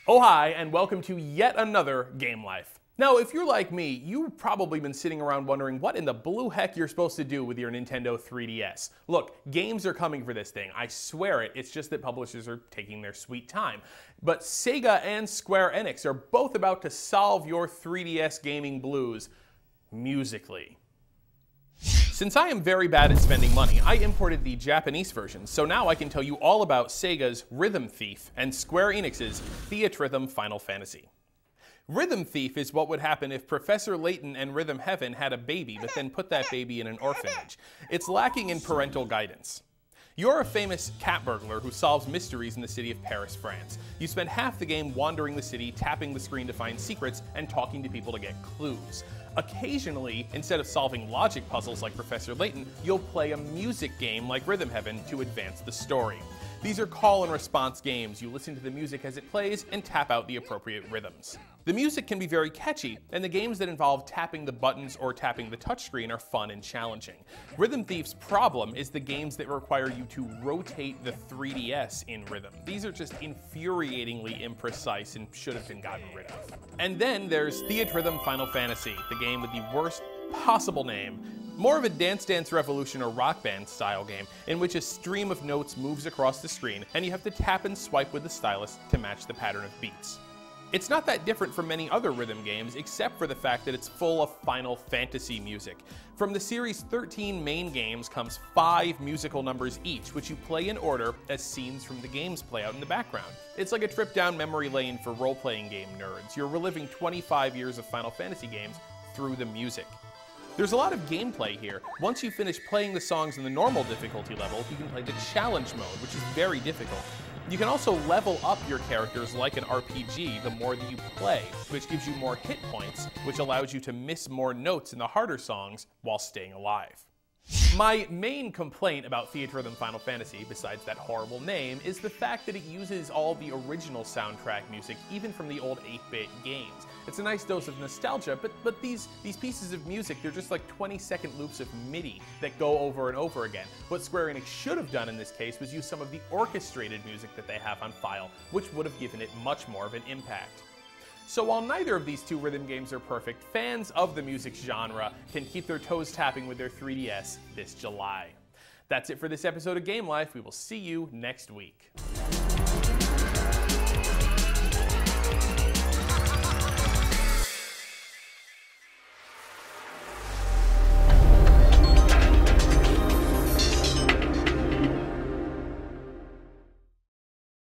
Oh hi, and welcome to yet another Game Life. Now, if you're like me, you've probably been sitting around wondering what in the blue heck you're supposed to do with your Nintendo 3DS. Look, games are coming for this thing, I swear it, it's just that publishers are taking their sweet time. But Sega and Square Enix are both about to solve your 3DS gaming blues musically. Since I am very bad at spending money, I imported the Japanese version, so now I can tell you all about Sega's Rhythm Thief and Square Enix's Theatrhythm Final Fantasy. Rhythm Thief is what would happen if Professor Layton and Rhythm Heaven had a baby, but then put that baby in an orphanage. It's lacking in parental guidance. You're a famous cat burglar who solves mysteries in the city of Paris, France. You spend half the game wandering the city, tapping the screen to find secrets, and talking to people to get clues. Occasionally, instead of solving logic puzzles like Professor Layton, you'll play a music game like Rhythm Heaven to advance the story. These are call and response games. You listen to the music as it plays and tap out the appropriate rhythms. The music can be very catchy, and the games that involve tapping the buttons or tapping the touchscreen are fun and challenging. Rhythm Thief's problem is the games that require you to rotate the 3DS in rhythm. These are just infuriatingly imprecise and should have been gotten rid of. And then there's Theatrhythm Final Fantasy, the game with the worst possible name. More of a Dance Dance Revolution or Rock Band style game in which a stream of notes moves across the screen and you have to tap and swipe with the stylus to match the pattern of beats. It's not that different from many other rhythm games except for the fact that it's full of Final Fantasy music. From the series' 13 main games comes 5 musical numbers each, which you play in order as scenes from the games play out in the background. It's like a trip down memory lane for role-playing game nerds. You're reliving 25 years of Final Fantasy games through the music. There's a lot of gameplay here. Once you finish playing the songs in the normal difficulty level, you can play the challenge mode, which is very difficult. You can also level up your characters like an RPG the more that you play, which gives you more hit points, which allows you to miss more notes in the harder songs while staying alive. My main complaint about Theatrhythm Final Fantasy, besides that horrible name, is the fact that it uses all the original soundtrack music, even from the old 8-bit games. It's a nice dose of nostalgia, but these pieces of music, they're just like 20-second loops of MIDI that go over and over again. What Square Enix should have done in this case was use some of the orchestrated music that they have on file, which would have given it much more of an impact. So while neither of these two rhythm games are perfect, fans of the music genre can keep their toes tapping with their 3DS this July. That's it for this episode of Game Life. We will see you next week.